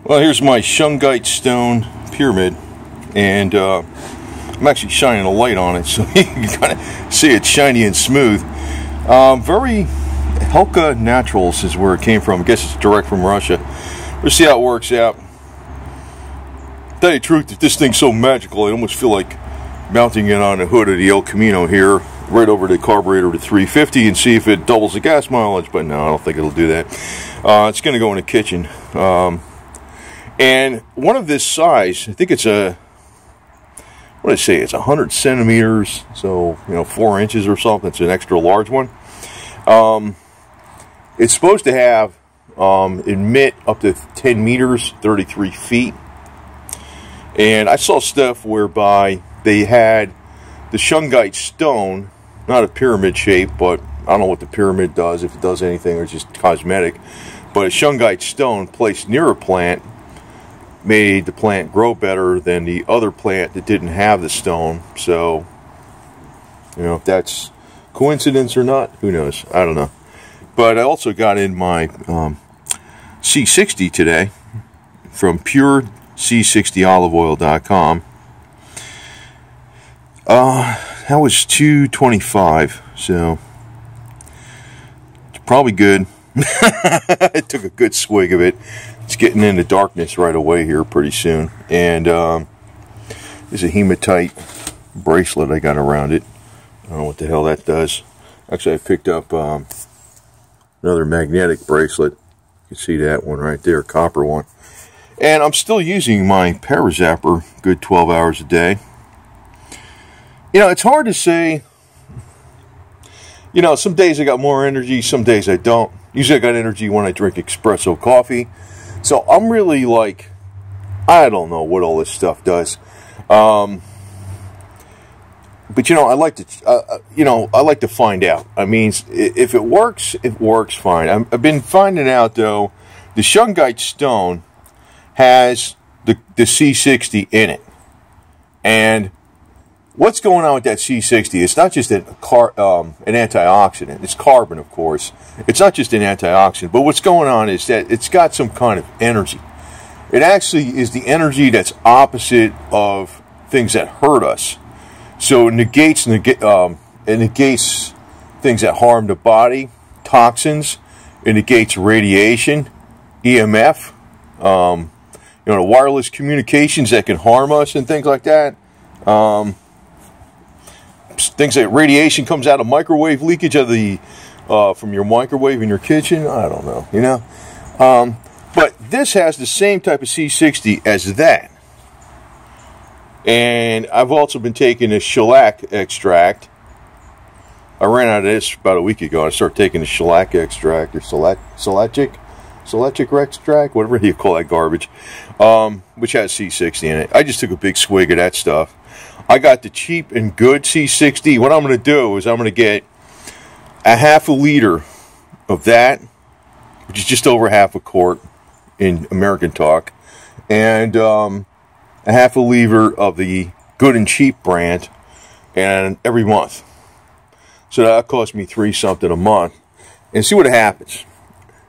Well, here's my Shungite stone pyramid, and I'm actually shining a light on it so you can kind of see it's shiny and smooth. Very Helka Naturals is where it came from. I guess it's direct from Russia. We'll see how it works out. Tell you the truth, if this thing's so magical, I almost feel like mounting it on the hood of the El Camino here, right over the carburetor to 350 and see if it doubles the gas mileage, but no, I don't think it'll do that. It's going to go in the kitchen. And one of this size, I think it's what did I say, it's 100 centimeters, so, 4 inches or something. It's an extra large one. It's supposed to have, emit up to 10 meters, 33 feet. And I saw stuff whereby they had the Shungite stone, not a pyramid shape, but I don't know what the pyramid does, if it does anything or it's just cosmetic. But a Shungite stone placed near a plant made the plant grow better than the other plant that didn't have the stone. So, if that's coincidence or not, who knows? I don't know. But I also got in my C60 today from C60ParaZapper.com. That was $2.25, so it's probably good. I took a good swig of it. It's getting into darkness right away here pretty soon. And there's a hematite bracelet I got around it. I don't know what the hell that does. Actually, I picked up another magnetic bracelet. You can see that one right there, copper one. And I'm still using my ParaZapper good 12 hours a day. It's hard to say. Some days I got more energy, some days I don't. Usually I got energy when I drink espresso coffee. So I'm really like, I don't know what all this stuff does. But I like to, I like to find out. I mean, if it works fine. I've been finding out though, the Shungite stone has the C60 in it. And what's going on with that C60? It's not just an antioxidant. It's carbon, of course. It's not just an antioxidant. But what's going on is that it's got some kind of energy. It actually is the energy that's opposite of things that hurt us. So it negates things that harm the body, toxins. It negates radiation, EMF, the wireless communications that can harm us and things like that. Things like radiation comes out of microwave leakage of the from your microwave in your kitchen. I don't know, but this has the same type of C60 as that. And I've also been taking a shellac extract. I ran out of this about a week ago. I started taking the shellac extract or shellacic extract, whatever you call that garbage, which has C60 in it. I just took a big swig of that stuff. I got the cheap and good C60. What I'm going to do is I'm going to get a half a liter of that, which is just over half a quart in American talk, and a half a liter of the good and cheap brand, and every month. So that cost me $3 something a month, and see what happens.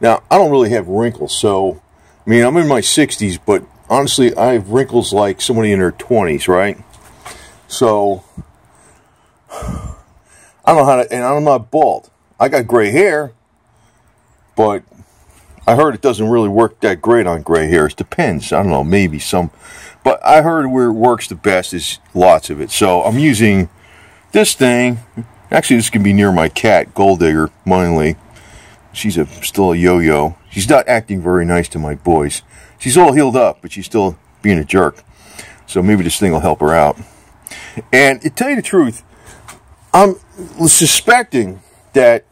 Now, I don't really have wrinkles, so, I'm in my 60s, but honestly, I have wrinkles like somebody in their 20s, right? So, I don't know how to, and I'm not bald. I got gray hair, but I heard it doesn't really work that great on gray hair. It depends. I don't know, maybe some. But I heard where it works the best is lots of it. So, I'm using this thing. Actually, this can be near my cat, Gold Digger, Munley. She's still a yo-yo. She's not acting very nice to my boys. She's all healed up, but she's still being a jerk. So maybe this thing will help her out. And to tell you the truth, I'm suspecting that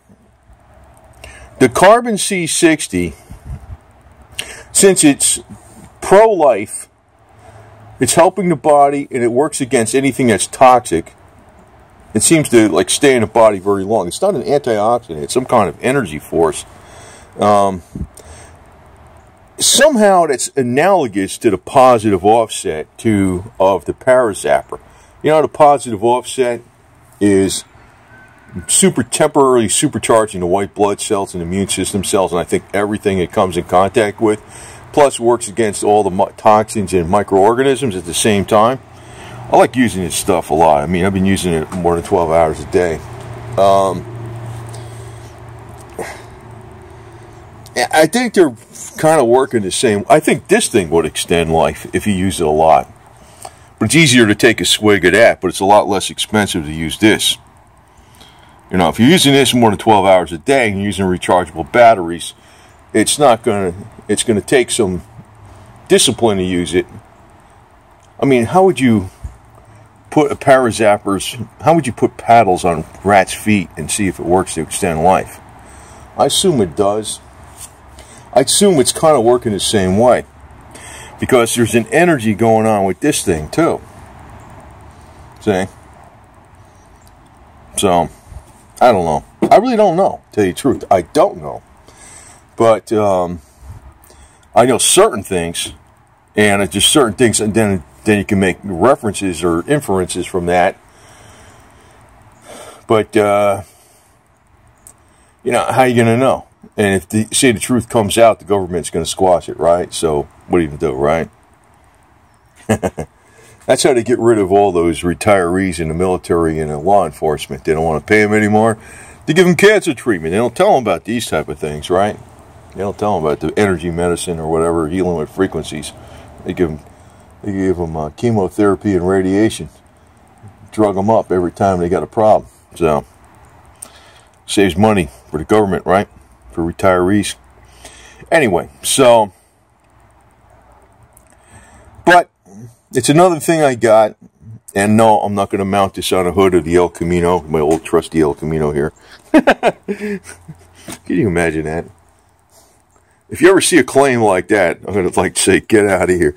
the carbon C60, since it's pro-life, it's helping the body and it works against anything that's toxic. It seems to stay in the body very long. It's not an antioxidant. It's some kind of energy force. Somehow that's analogous to the positive offset of the ParaZapper. The positive offset is temporarily supercharging the white blood cells and immune system cells, and I think everything it comes in contact with. Plus, it works against all the toxins and microorganisms at the same time. I like using this stuff a lot. I mean, I've been using it more than 12 hours a day. I think they're kind of working the same. I think this thing would extend life if you use it a lot. But it's easier to take a swig of that, but it's a lot less expensive to use this. You know, if you're using this more than 12 hours a day and you're using rechargeable batteries, it's going to take some discipline to use it. I mean, how would you put a ParaZappers, how would you put paddles on rats' feet and see if it works to extend life? I assume it does. I assume it's kind of working the same way, because there's an energy going on with this thing too. See? So, I don't know. I really don't know, to tell you the truth. I don't know. But I know certain things, and it's just certain things, and then you can make references or inferences from that. But, you know, how are you going to know? And if the, say the truth comes out, the government's going to squash it, right? So, what are you going to do, right? That's how they get rid of all those retirees in the military and the law enforcement. They don't want to pay them anymore. They give them cancer treatment. They don't tell them about these type of things, right? They don't tell them about the energy medicine or whatever, healing with frequencies. They give them chemotherapy and radiation. Drug them up every time they got a problem. So, saves money for the government, right? For retirees. Anyway, so, but it's another thing I got, and no, I'm not going to mount this on a hood of the El Camino, my old trusty El Camino here. Can you imagine that? If you ever see a claim like that, I'm going to like say, get out of here.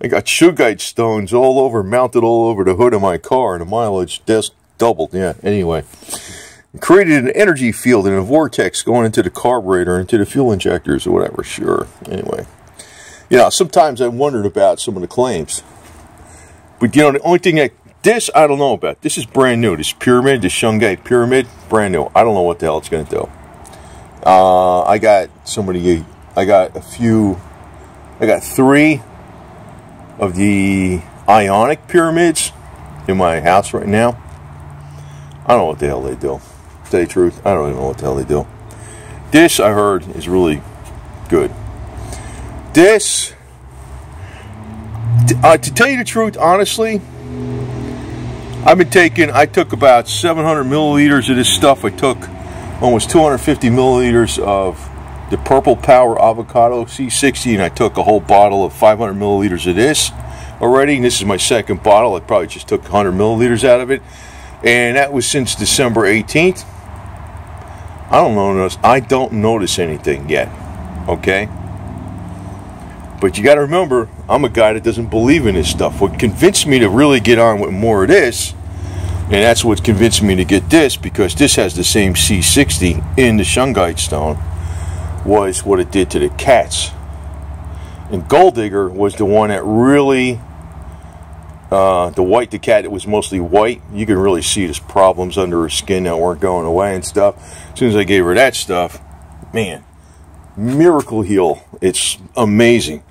I got Shungite stones all over, mounted all over the hood of my car, and the mileage just doubled. Yeah, anyway. Created an energy field and a vortex going into the carburetor, into the fuel injectors or whatever. Sure. Anyway. You know, sometimes I wondered about some of the claims. But, you know, the only thing that, this I don't know about. This is brand new. This pyramid, this Shungite pyramid, brand new. I don't know what the hell it's going to do. I got three of the ionic pyramids in my house right now. I don't know what the hell they do. To tell you the truth, I don't even know what the hell they do. This, I heard, is really good. This, to tell you the truth, honestly, I took about 700 milliliters of this stuff. I took almost 250 milliliters of the Purple Power Avocado C60, and I took a whole bottle of 500 milliliters of this already. And this is my second bottle. I probably just took 100 milliliters out of it. And that was since December 18th. I don't notice anything yet. Okay? But you got to remember, I'm a guy that doesn't believe in this stuff. What convinced me to really get on with more of this, and that's what convinced me to get this, because this has the same C60 in the Shungite stone, was what it did to the cats. And Gold Digger was the one that really, the cat that was mostly white, you can really see there's problems under her skin that weren't going away and stuff. As soon as I gave her that stuff, man, miracle heal. It's amazing.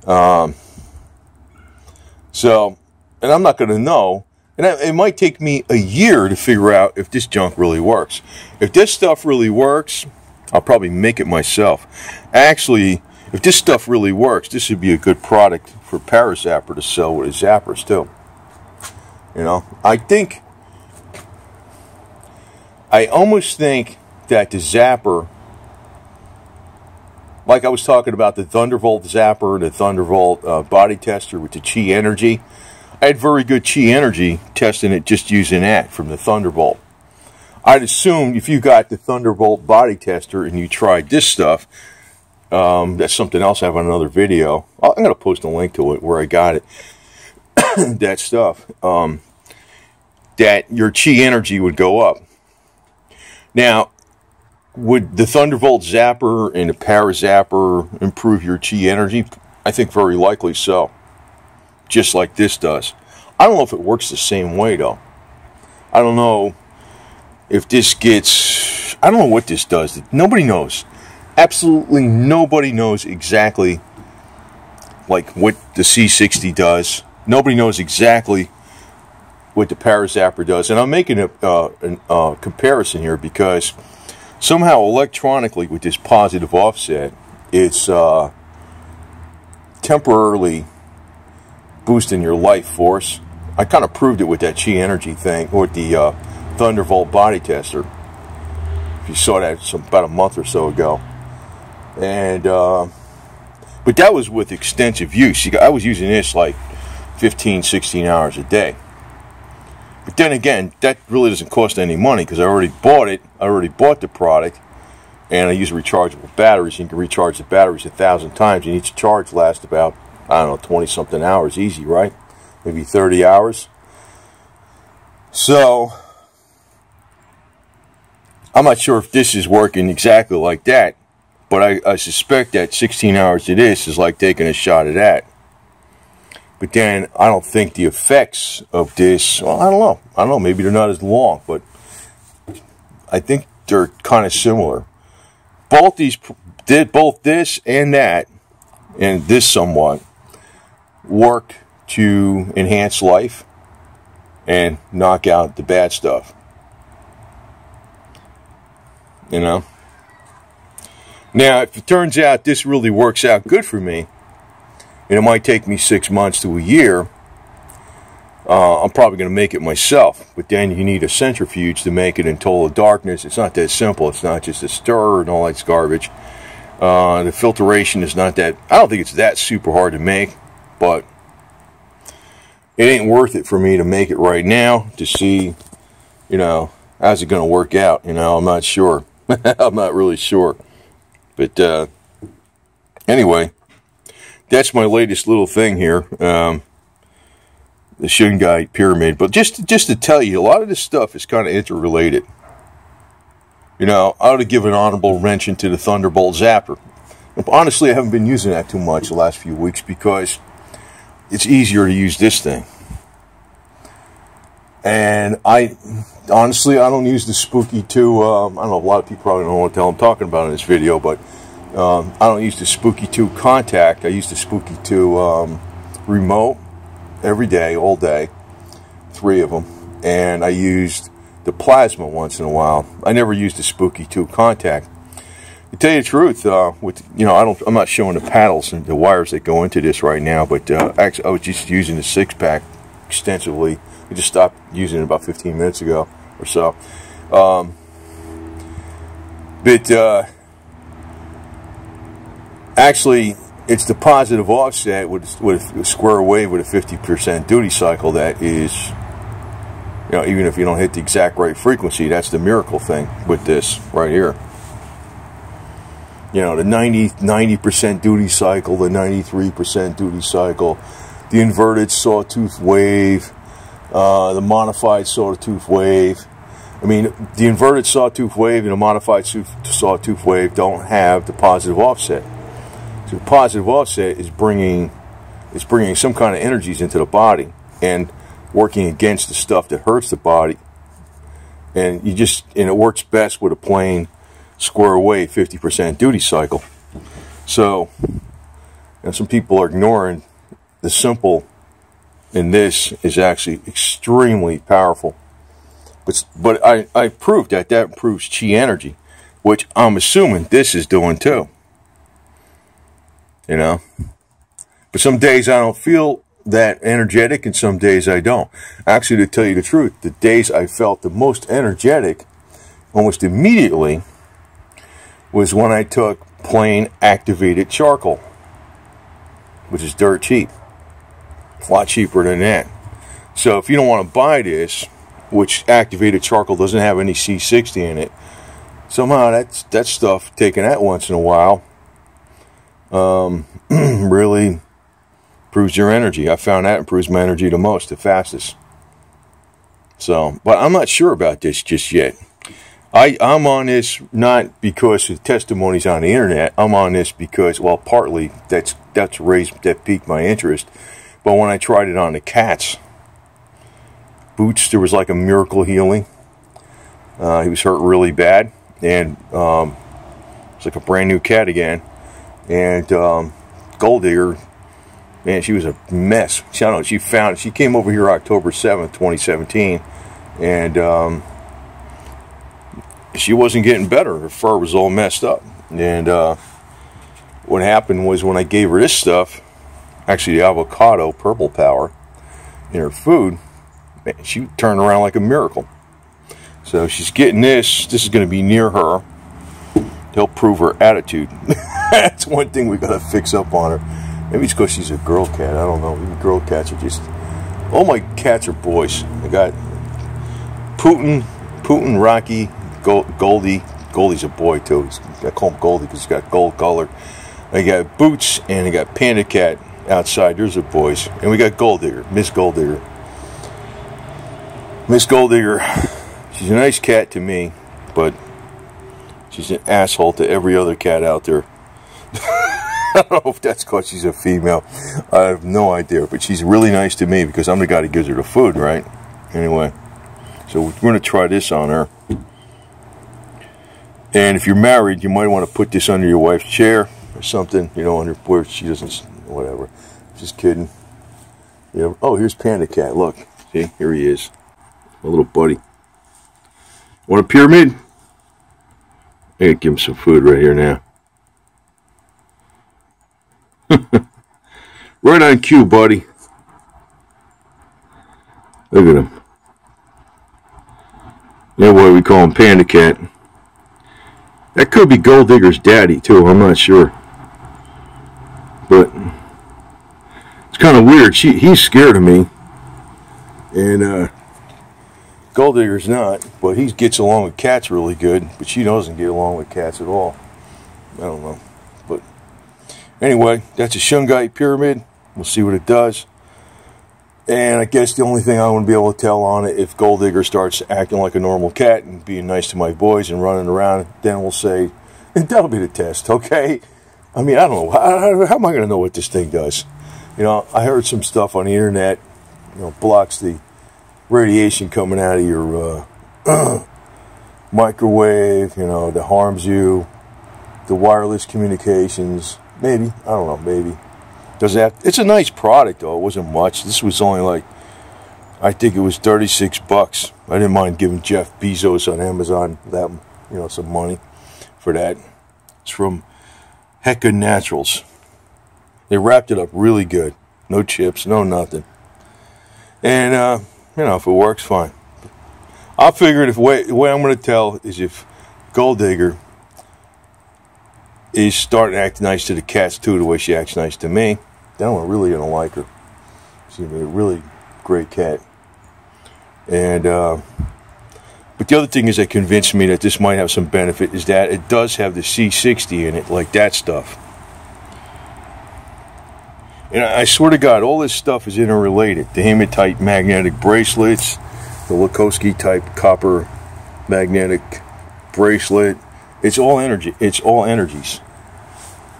So, and I'm not going to know, and it might take me a year to figure out if this junk really works. If this stuff really works, I'll probably make it myself. Actually, if this stuff really works, this would be a good product for ParaZapper to sell with his zappers too. You know, I almost think that the zapper, like I was talking about the Thunderbolt zapper and the Thunderbolt body tester with the Chi Energy, I had very good Chi Energy testing it just using that from the Thunderbolt. I'd assume if you got the Thunderbolt body tester and you tried this stuff, that's something else I have on another video. I'm going to post a link to it where I got it. That stuff. That your Chi Energy would go up. Now, would the Thunderbolt zapper and the ParaZapper improve your Chi Energy? I think very likely so. Just like this does. I don't know if it works the same way, though. I don't know if this gets... I don't know what this does. Nobody knows. absolutely nobody knows exactly like what the C60 does. Nobody knows exactly what the ParaZapper does. And I'm making a comparison here because somehow electronically with this positive offset, it's temporarily boosting your life force. I kind of proved it with that Chi Energy thing, or the Thunderbolt body tester. If you saw that about a month or so ago. And but that was with extensive use. I was using this like 15, 16 hours a day. But then again, that really doesn't cost any money because I already bought it. I already bought the product, and I use rechargeable batteries. You can recharge the batteries 1,000 times, and each charge lasts about, I don't know, 20-something hours, easy, right? Maybe 30 hours. So I'm not sure if this is working exactly like that, but I suspect that 16 hours of this is like taking a shot of that. But then I don't think the effects of this, well, I don't know, maybe they're not as long, but I think they're kind of similar. Both this and that, and this somewhat, work to enhance life and knock out the bad stuff. You know? Now, if it turns out this really works out good for me, and it might take me 6 months to a year, I'm probably going to make it myself. But then you need a centrifuge to make it in total darkness. It's not that simple. It's not just a stir and all that garbage. The filtration is not that, I don't think it's that super hard to make, but it ain't worth it for me to make it right now to see, you know, how's it going to work out. You know, I'm not sure. I'm not really sure. But anyway, that's my latest little thing here, the Shungite pyramid. But just to tell you, a lot of this stuff is kind of interrelated. You know, I ought to give an honorable mention to the Thunderbolt Zapper. Honestly, I haven't been using that too much the last few weeks because it's easier to use this thing. And honestly, I don't use the Spooky 2. I don't know, a lot of people probably don't know what the hell I'm talking about in this video, but I don't use the Spooky 2 contact. I use the Spooky 2 remote every day, all day, 3 of them. And I used the plasma once in a while. I never used the Spooky 2 contact. To tell you the truth, I'm not showing the paddles and the wires that go into this right now, but actually, I was just using the 6-pack extensively. I just stopped using it about 15 minutes ago or so. Actually, it's the positive offset with a square wave with a 50% duty cycle that is, you know, even if you don't hit the exact right frequency, that's the miracle thing with this right here. You know, the 90% duty cycle, the 93% duty cycle, the inverted sawtooth wave, the modified sawtooth wave. I mean, the inverted sawtooth wave and the modified sawtooth wave don't have the positive offset. So the positive offset is bringing some kind of energies into the body and working against the stuff that hurts the body. And it works best with a plain square wave 50% duty cycle. So, and some people are ignoring the simple, and this is actually extremely powerful. But I proved that improves Chi energy, which I'm assuming this is doing too. You know? But some days I don't feel that energetic, and some days I don't. Actually, to tell you the truth, the days I felt the most energetic, almost immediately, was when I took plain activated charcoal, which is dirt cheap. A lot cheaper than that. So if you don't want to buy this, which activated charcoal doesn't have any C60 in it, somehow that stuff, taking that once in a while, really improves your energy. I found that improves my energy the most, the fastest. So, but I'm not sure about this just yet. I'm on this not because of testimonies on the internet. I'm on this because, well, partly that piqued my interest. But when I tried it on the cats, Boots, there was like a miracle healing. He was hurt really bad, and It's like a brand new cat again. And Gold Digger, man, she was a mess. I don't know, she came over here October 7th, 2017, and she wasn't getting better. Her fur was all messed up. And what happened was, when I gave her this stuff, actually the avocado purple power in her food, man, she turned around like a miracle. So she's getting this. This is going to be near her to help prove her attitude. That's one thing we got to fix up on her. Maybe it's because she's a girl cat. I don't know. Even girl cats are just... All my cats are boys. I got Putin, Rocky, Goldie. Goldie's a boy too. I call him Goldie because he's got gold color. I got Boots, and I got Panda Cat outside. There's are boys. And we got Gold Digger, Miss Gold Digger. Miss Gold Digger, she's a nice cat to me, but she's an asshole to every other cat out there. I don't know if that's because she's a female. I have no idea, but she's really nice to me because I'm the guy that gives her the food, right? Anyway, so we're going to try this on her. And if you're married, you might want to put this under your wife's chair or something, you know, under where she doesn't, whatever. Just kidding. Yeah. Oh, here's Panda Cat. Look, see, here he is, my little buddy. Want a pyramid? I gotta give him some food right here now. Right on cue, buddy. Look at him. That's why we call him Panda Cat. That could be Gold Digger's daddy too, I'm not sure. But it's kind of weird. He's scared of me. And Gold Digger's not, but he gets along with cats really good, but she doesn't get along with cats at all. I don't know. But anyway, that's a Shungite pyramid. We'll see what it does. And I guess the only thing I want to be able to tell on it, if Gold Digger starts acting like a normal cat and being nice to my boys and running around, then we'll say, that'll be the test, okay? I mean, I don't know. How am I going to know what this thing does? You know, I heard some stuff on the internet, you know, blocks the radiation coming out of your microwave, you know, that harms you, the wireless communications. Maybe. I don't know, maybe. Does that? It's a nice product, though. It wasn't much. This was only like, I think it was 36 bucks. I didn't mind giving Jeff Bezos on Amazon that, you know, some money for that. It's from Hecka Naturals. They wrapped it up really good. No chips, no nothing. And, you know, if it works, fine. I figured the way I'm going to tell is if Gold Digger is starting to act nice to the cats, too, the way she acts nice to me, then I'm really going to like her. She's going to be a really great cat. And, but the other thing is that convinced me that this might have some benefit is that it does have the C60 in it, like that stuff. And I swear to God, all this stuff is interrelated. The hematite magnetic bracelets, the Lakowski type copper magnetic bracelet. It's all energy. It's all energies.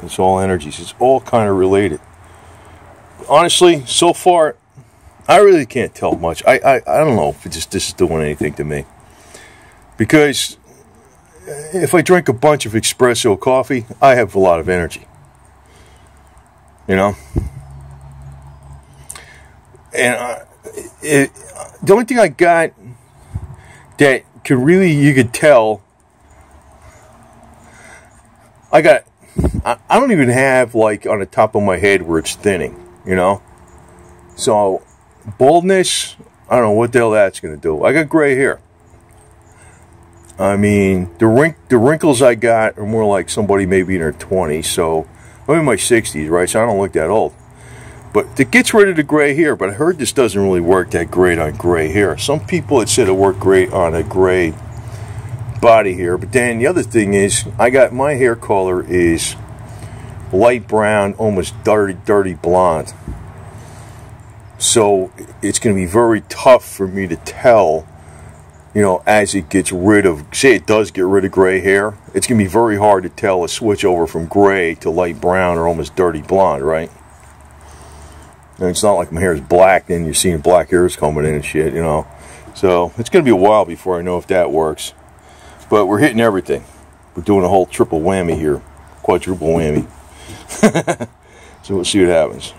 It's all energies. It's all kind of related. Honestly, so far, I really can't tell much. I don't know if this is doing anything to me. Because if I drink a bunch of espresso coffee, I have a lot of energy. You know? And the only thing I got that could really, you could tell, I don't even have, like, on the top of my head where it's thinning, you know? So, baldness, I don't know what the hell that's going to do. I got gray hair. I mean, the wrinkles I got are more like somebody maybe in their 20s, so I'm in my 60s, right? So I don't look that old. But it gets rid of the gray hair, but I heard this doesn't really work that great on gray hair. Some people had said it worked great on a gray body hair, but then the other thing is, my hair color is light brown, almost dirty blonde. So it's going to be very tough for me to tell, you know, as it gets rid of, say it does get rid of gray hair, it's going to be very hard to tell a switch over from gray to light brown or almost dirty blonde, right? And it's not like my hair is black and you're seeing black hairs coming in and shit, you know. So it's going to be a while before I know if that works. But we're hitting everything. We're doing a whole triple whammy here. Quadruple whammy. So we'll see what happens.